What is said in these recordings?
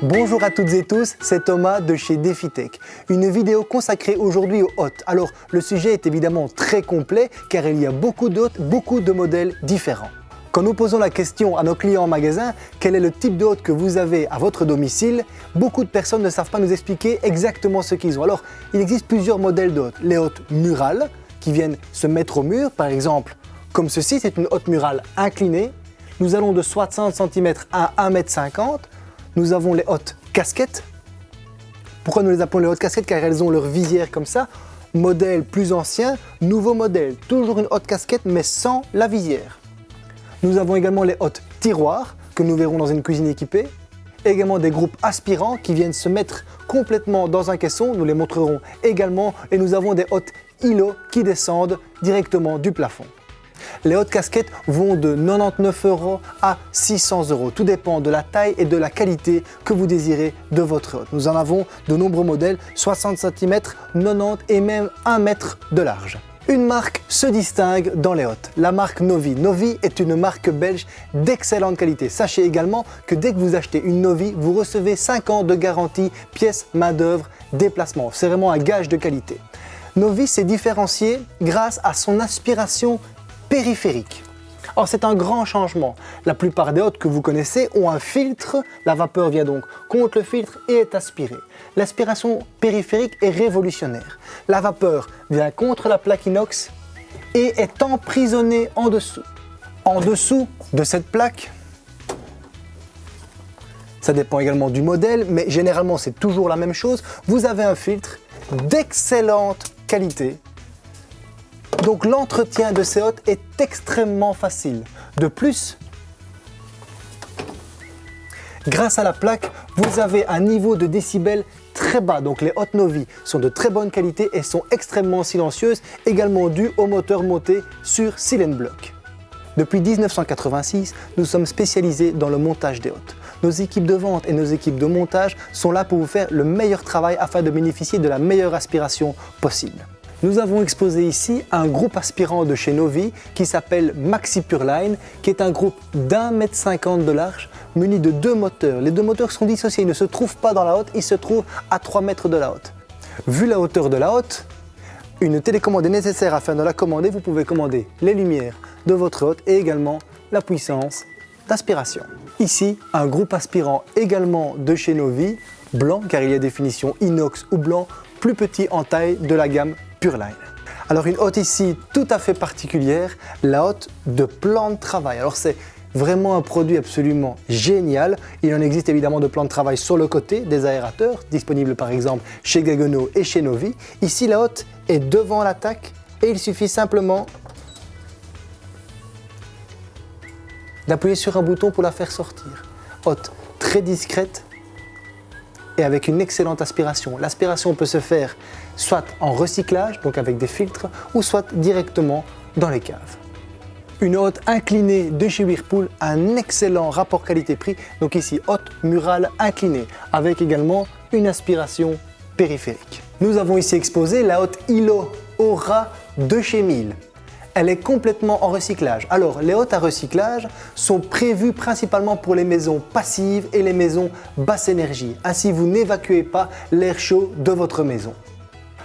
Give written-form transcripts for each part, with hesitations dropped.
Bonjour à toutes et tous, c'est Thomas de chez DefiTech. Une vidéo consacrée aujourd'hui aux hôtes. Alors le sujet est évidemment très complet car il y a beaucoup d'hôtes, beaucoup de modèles différents. Quand nous posons la question à nos clients en magasin, quel est le type de hôte que vous avez à votre domicile, beaucoup de personnes ne savent pas nous expliquer exactement ce qu'ils ont. Alors il existe plusieurs modèles d'hôtes. Les hôtes murales qui viennent se mettre au mur, par exemple comme ceci, c'est une hôte murale inclinée. Nous allons de 60 cm à 1,50 m. Nous avons les hôtes casquettes. Pourquoi nous les appelons les hôtes casquettes? Car elles ont leur visière comme ça. Modèle plus ancien, nouveau modèle. Toujours une hôte casquette mais sans la visière. Nous avons également les hôtes tiroirs que nous verrons dans une cuisine équipée. Également des groupes aspirants qui viennent se mettre complètement dans un caisson. Nous les montrerons également. Et nous avons des hôtes îlots qui descendent directement du plafond. Les hôtes casquettes vont de 99 € à 600 €. Tout dépend de la taille et de la qualité que vous désirez de votre hôte. Nous en avons de nombreux modèles, 60 cm, 90 et même 1 mètre de large. Une marque se distingue dans les hôtes, la marque Novy. Novy est une marque belge d'excellente qualité. Sachez également que dès que vous achetez une Novy, vous recevez 5 ans de garantie, pièces, main d'œuvre, déplacement. C'est vraiment un gage de qualité. Novy s'est différencié grâce à son aspiration périphérique. Or c'est un grand changement. La plupart des hôtes que vous connaissez ont un filtre, la vapeur vient donc contre le filtre et est aspirée. L'aspiration périphérique est révolutionnaire. La vapeur vient contre la plaque inox et est emprisonnée en dessous. En dessous de cette plaque, ça dépend également du modèle, mais généralement c'est toujours la même chose, vous avez un filtre d'excellente qualité. Donc l'entretien de ces hôtes est extrêmement facile. De plus, grâce à la plaque, vous avez un niveau de décibels très bas. Donc les hôtes Novy sont de très bonne qualité et sont extrêmement silencieuses, également dues au moteur monté sur Silent Block. Depuis 1986, nous sommes spécialisés dans le montage des hôtes. Nos équipes de vente et nos équipes de montage sont là pour vous faire le meilleur travail afin de bénéficier de la meilleure aspiration possible. Nous avons exposé ici un groupe aspirant de chez Novy qui s'appelle Maxi Pureline, qui est un groupe d'1,50 m de large, muni de 2 moteurs. Les 2 moteurs sont dissociés, ils ne se trouvent pas dans la hotte, ils se trouvent à 3 mètres de la hotte. Vu la hauteur de la hotte, une télécommande est nécessaire afin de la commander. Vous pouvez commander les lumières de votre hotte et également la puissance d'aspiration. Ici, un groupe aspirant également de chez Novy, blanc car il y a des finitions inox ou blanc, plus petit en taille de la gamme Pureline. Alors une hotte ici tout à fait particulière, la hotte de plan de travail. Alors c'est vraiment un produit absolument génial. Il en existe évidemment de plans de travail sur le côté, des aérateurs, disponibles par exemple chez Gaggenau et chez Novy. Ici la hotte est devant l'attaque et il suffit simplement d'appuyer sur un bouton pour la faire sortir. Hotte très discrète et avec une excellente aspiration. L'aspiration peut se faire soit en recyclage, donc avec des filtres, ou soit directement dans les caves. Une hotte inclinée de chez Whirlpool, un excellent rapport qualité-prix. Donc ici, hotte murale inclinée, avec également une aspiration périphérique. Nous avons ici exposé la hotte îlot Aura de chez Miele. Elle est complètement en recyclage. Alors, les hôtes à recyclage sont prévues principalement pour les maisons passives et les maisons basse énergie. Ainsi, vous n'évacuez pas l'air chaud de votre maison.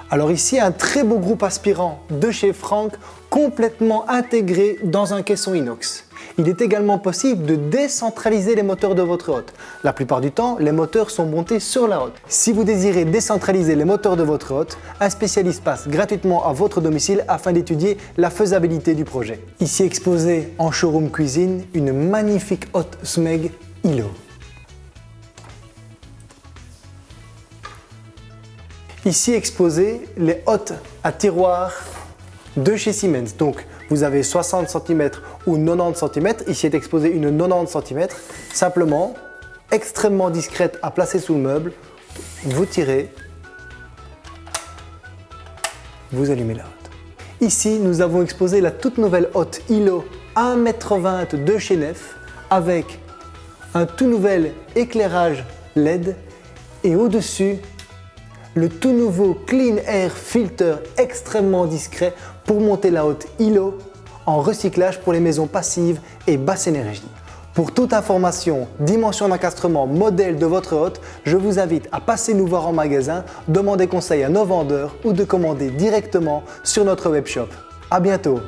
Alors ici, un très beau groupe aspirant de chez Franck, complètement intégré dans un caisson inox. Il est également possible de décentraliser les moteurs de votre hotte. La plupart du temps, les moteurs sont montés sur la hotte. Si vous désirez décentraliser les moteurs de votre hotte, un spécialiste passe gratuitement à votre domicile afin d'étudier la faisabilité du projet. Ici exposé en showroom cuisine, une magnifique hotte Smeg îlot. Ici exposé les hôtes à tiroir de chez Siemens. Donc vous avez 60 cm ou 90 cm. Ici est exposé une 90 cm. Simplement, extrêmement discrète à placer sous le meuble. Vous tirez, vous allumez la hotte. Ici, nous avons exposé la toute nouvelle hotte îlot 1,20 m de chez Neff avec un tout nouvel éclairage LED et au-dessus, le tout nouveau Clean Air Filter extrêmement discret pour monter la hotte îlot en recyclage pour les maisons passives et basse énergie. Pour toute information, dimension d'encastrement, modèle de votre hôte, je vous invite à passer nous voir en magasin, demander conseil à nos vendeurs ou de commander directement sur notre webshop. À bientôt!